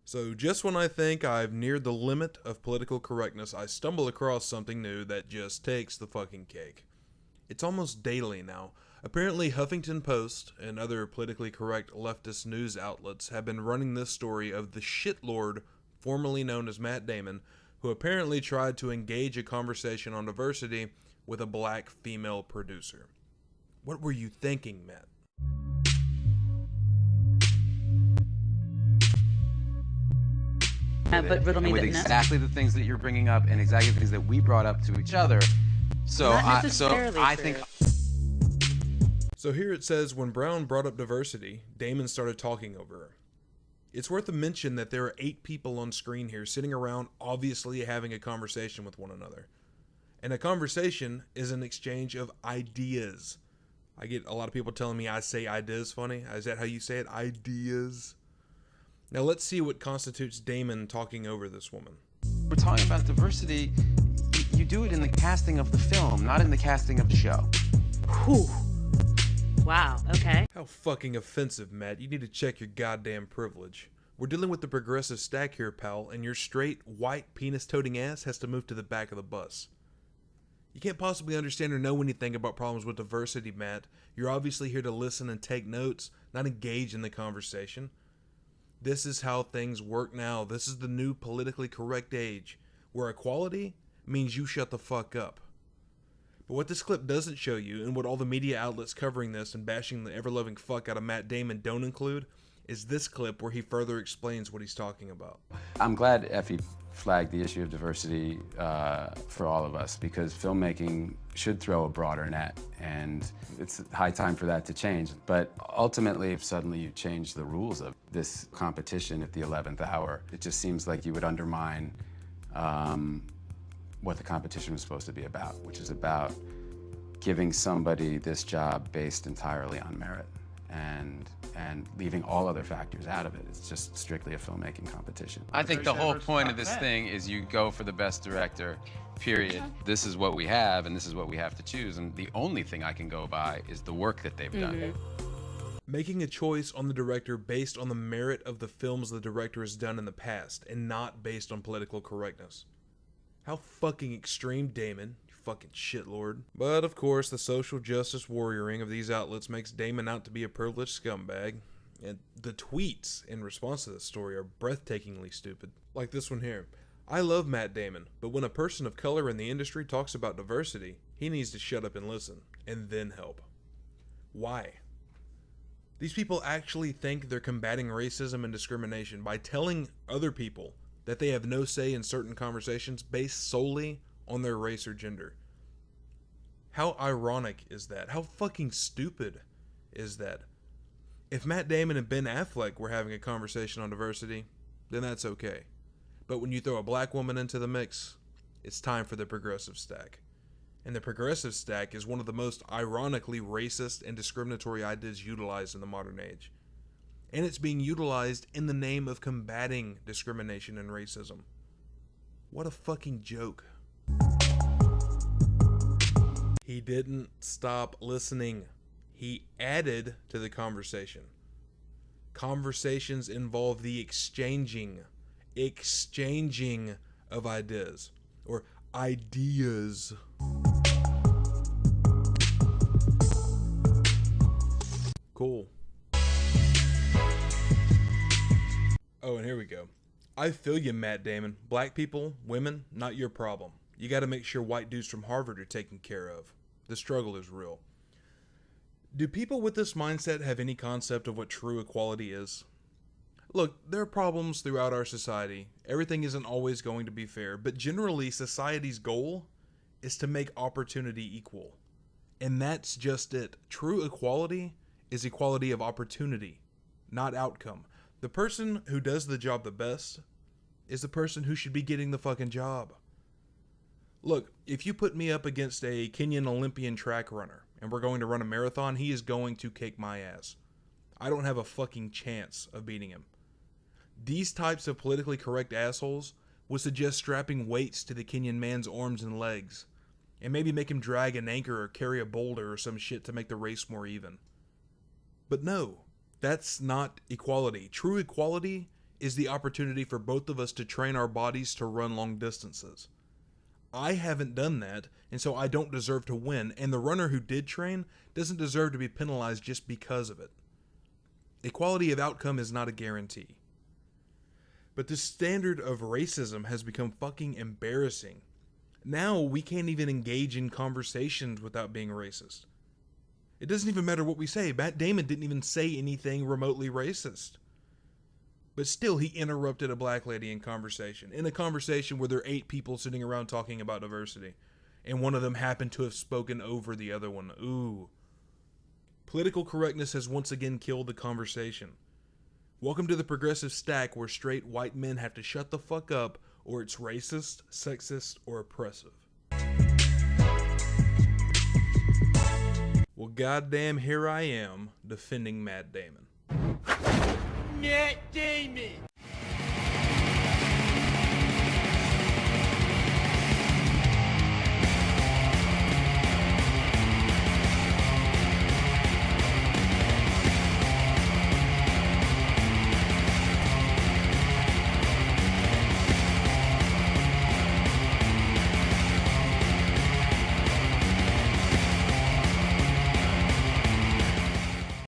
So just when I think I've neared the limit of political correctness, I stumble across something new that just takes the fucking cake. It's almost daily now. Apparently, Huffington Post and other politically correct leftist news outlets have been running this story of the shitlord formerly known as Matt Damon, who apparently tried to engage a conversation on diversity with a black female producer. What were you thinking, Matt? But riddle me with that exactly the things that you're bringing up and exactly the things that we brought up to each other. So I think. So here it says, when Brown brought up diversity, Damon started talking over her. It's worth a mention that there are 8 people on screen here sitting around obviously having a conversation with one another. And a conversation is an exchange of ideas. I get a lot of people telling me I say ideas funny. Is that how you say it? Ideas? Now let's see what constitutes Damon talking over this woman. We're talking about diversity. You do it in the casting of the film, not in the casting of the show. Whew. Wow, okay. How fucking offensive, Matt. You need to check your goddamn privilege. We're dealing with the progressive stack here, pal, and your straight, white, penis-toting ass has to move to the back of the bus. You can't possibly understand or know anything about problems with diversity, Matt. You're obviously here to listen and take notes, not engage in the conversation. This is how things work now. This is the new politically correct age, where equality means you shut the fuck up. But what this clip doesn't show you, and what all the media outlets covering this and bashing the ever-loving fuck out of Matt Damon don't include, is this clip where he further explains what he's talking about. I'm glad Effie flagged the issue of diversity for all of us, because filmmaking should throw a broader net, and it's high time for that to change. But ultimately, if suddenly you change the rules of this competition at the 11th hour, it just seems like you would undermine what the competition was supposed to be about, which is about giving somebody this job based entirely on merit and leaving all other factors out of it. It's just strictly a filmmaking competition. I think the whole point of this thing is you go for the best director, period. This is what we have, and this is what we have to choose, and the only thing I can go by is the work that they've done. Making a choice on the director based on the merit of the films the director has done in the past, and not based on political correctness. How fucking extreme, Damon, you fucking shitlord. But of course, the social justice warrioring of these outlets makes Damon out to be a privileged scumbag. And the tweets in response to this story are breathtakingly stupid. Like this one here. I love Matt Damon, but when a person of color in the industry talks about diversity, he needs to shut up and listen, and then help. Why? These people actually think they're combating racism and discrimination by telling other people that they have no say in certain conversations based solely on their race or gender. How ironic is that? How fucking stupid is that? If Matt Damon and Ben Affleck were having a conversation on diversity, then that's okay. But when you throw a black woman into the mix, it's time for the progressive stack. And the progressive stack is one of the most ironically racist and discriminatory ideas utilized in the modern age. And it's being utilized in the name of combating discrimination and racism. What a fucking joke. He didn't stop listening. He added to the conversation. Conversations involve the exchanging of ideas, or ideas. Cool. Oh, and here we go. I feel you, Matt Damon. Black people, women, not your problem. You gotta make sure white dudes from Harvard are taken care of. The struggle is real. Do people with this mindset have any concept of what true equality is? Look, there are problems throughout our society. Everything isn't always going to be fair, but generally society's goal is to make opportunity equal. And that's just it. True equality is equality of opportunity, not outcome. The person who does the job the best is the person who should be getting the fucking job. Look, if you put me up against a Kenyan Olympian track runner and we're going to run a marathon, he is going to kick my ass. I don't have a fucking chance of beating him. These types of politically correct assholes would suggest strapping weights to the Kenyan man's arms and legs, and maybe make him drag an anchor or carry a boulder or some shit to make the race more even. But no, that's not equality. True equality is the opportunity for both of us to train our bodies to run long distances. I haven't done that, and so I don't deserve to win, and the runner who did train doesn't deserve to be penalized just because of it. Equality of outcome is not a guarantee. But the standard of racism has become fucking embarrassing. Now we can't even engage in conversations without being racist. It doesn't even matter what we say. Matt Damon didn't even say anything remotely racist. But still, he interrupted a black lady in conversation. In a conversation where there are 8 people sitting around talking about diversity. And one of them happened to have spoken over the other one. Ooh. Political correctness has once again killed the conversation. Welcome to the progressive stack where straight white men have to shut the fuck up or it's racist, sexist, or oppressive. Well, goddamn, here I am defending Matt Damon. Matt Damon!